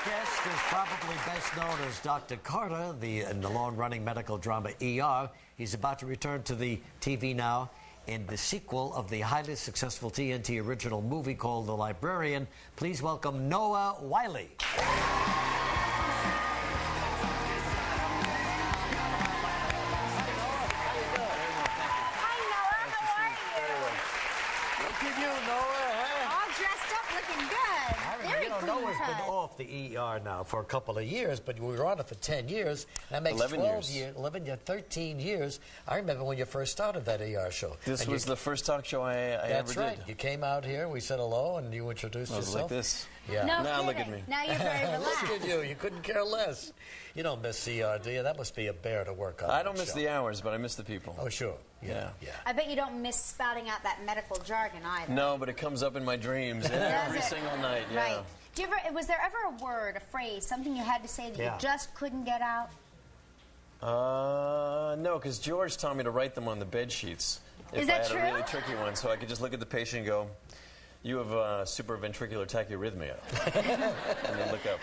guest is probably best known as Dr. Carter, in the long-running medical drama ER. He's about to return to the TV now in the sequel of the highly successful TNT original movie called The Librarian. Please welcome Noah Wyle. Noah's been off the ER now for a couple of years, but we were on it for 10 years. That makes 13 years. I remember when you first started that ER show. This was the first talk show I ever did. That's right. You came out here, we said hello, and you introduced yourself. Like this. Yeah. No now kidding. Look at me. Now you're very relaxed. Look at you. You couldn't care less. You don't miss ER, do you? That must be a bear to work on. I don't miss the hours, but I miss the people. Oh, sure. Yeah. I bet you don't miss spouting out that medical jargon either. No, but it comes up in my dreams every single night. Yeah. Right. Was there ever a word, a phrase, something you had to say that you just couldn't get out? No, because George taught me to write them on the bed sheets. Is that true? If I had a really tricky one, so I could just look at the patient and go, "You have supraventricular tachyarrhythmia," and then look up.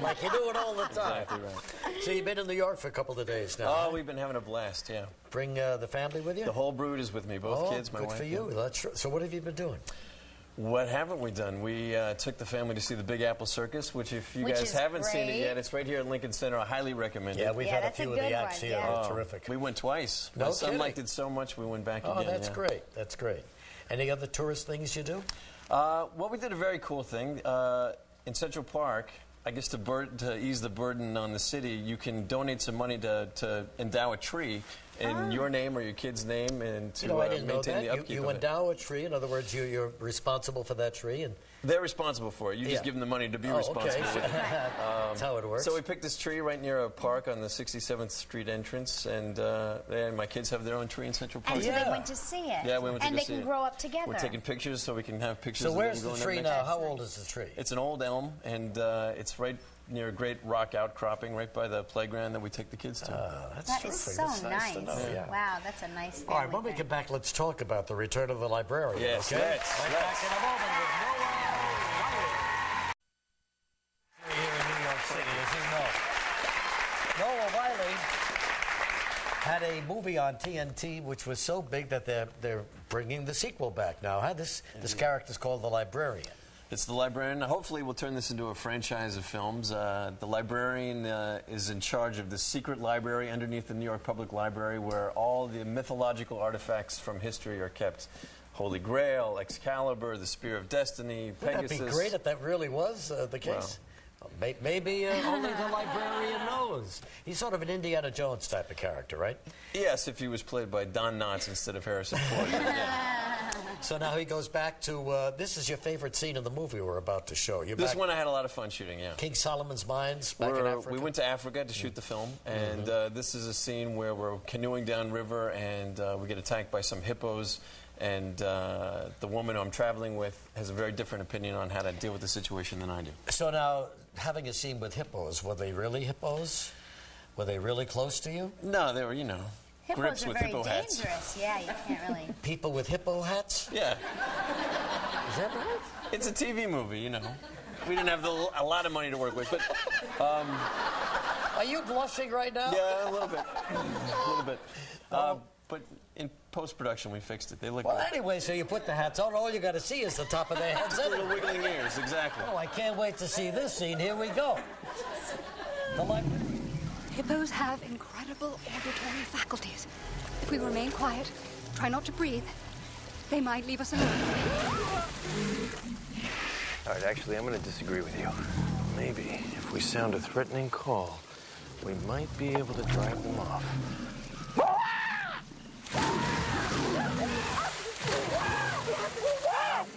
Like you do it all the time. Exactly right. So you've been in New York for a couple of days now. Oh, we've been having a blast. Yeah. Bring the family with you. The whole brood is with me. Both kids, my wife. Good for you. That's so. What have you been doing? What haven't we done? We took the family to see the Big Apple Circus, which if you guys haven't seen it yet, it's right here at Lincoln Center. I highly recommend it. Yeah, we've had a few of the acts here. They're terrific. We went twice. My son liked it so much, we went back again. Oh, that's great. That's great. Any other tourist things you do? Well, we did a very cool thing. In Central Park, I guess to ease the burden on the city, you can donate some money to endow a tree in your name or your kid's name and to maintain the upkeep You endow a tree. In other words, you're responsible for that tree. And they're responsible for it. You just give them the money to be responsible with it. That's how it works. So we picked this tree right near a park on the 67th Street entrance, and my kids have their own tree in Central Park. And so they went to see it. Yeah, we went to and go they see can it. grow up together. We're taking pictures so we can have pictures. So where's the tree now? How old is the tree? It's an old elm, and it's right near a great rock outcropping right by the playground that we take the kids to. That is so nice. Wow, that's a nice family. All right, when we get back, let's talk about the return of the librarian. Yes, okay? let's. Back in a moment with Noah Wyle. Here in New York City, as you know. Noah Wyle had a movie on TNT which was so big that they're bringing the sequel back now. Huh? This character's called the Librarian. It's the Librarian. Hopefully we'll turn this into a franchise of films. The Librarian is in charge of the secret library underneath the New York Public Library where all the mythological artifacts from history are kept. Holy Grail, Excalibur, the Spear of Destiny, Pegasus. Wouldn't that be great if that really was the case? Well, maybe only the librarian knows. He's sort of an Indiana Jones type of character, right? Yes, if he was played by Don Knotts instead of Harrison Ford. So now he goes back to, this is your favorite scene in the movie we're about to show. This one I had a lot of fun shooting, yeah. King Solomon's Mines back in Africa? We went to Africa to shoot the film, and this is a scene where we're canoeing downriver, and we get attacked by some hippos, and the woman who I'm traveling with has a very different opinion on how to deal with the situation than I do. So now, having a scene with hippos, were they really hippos? Were they really close to you? No, they were, you know. Hippos grips are with very hippo dangerous. hats. Yeah, you can't really. People with hippo hats? Yeah. Is that right? It's a TV movie, you know. We didn't have a lot of money to work with, but... Are you blushing right now? Yeah, a little bit. A little bit. But in post-production, we fixed it. They look well, anyway, so you put the hats on. All you got to see is the top of their heads. Little wiggling ears, exactly. Oh, I can't wait to see this scene. Here we go. Hippos have incredible auditory faculties. If we remain quiet, try not to breathe, they might leave us alone. All right, actually, I'm going to disagree with you. Maybe if we sound a threatening call, we might be able to drive them off.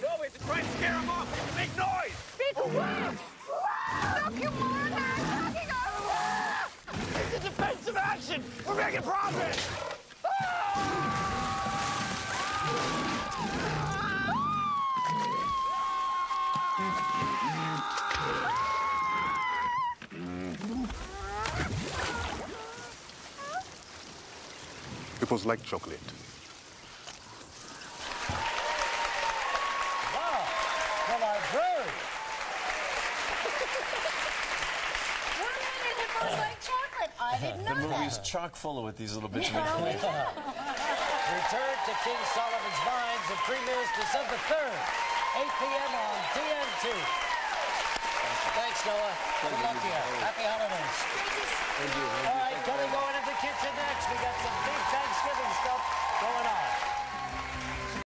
No, we have to try and scare them off. Make noise. People, Look, you moron! Knocking us! it's a defensive action. We're making progress. Hippos like chocolate. Wow, the librarian. One-handed hippos like chocolate. I didn't know The movie's that. chock full of these little bits of Yeah, we information. Return to King Solomon's Mines. It premieres December 3rd, 8 p.m. on TNT. Thanks, Noah. Good luck to you. Happy holidays. Thank you. All right, Kelly going into the kitchen next. We got some big Thanksgiving stuff going on.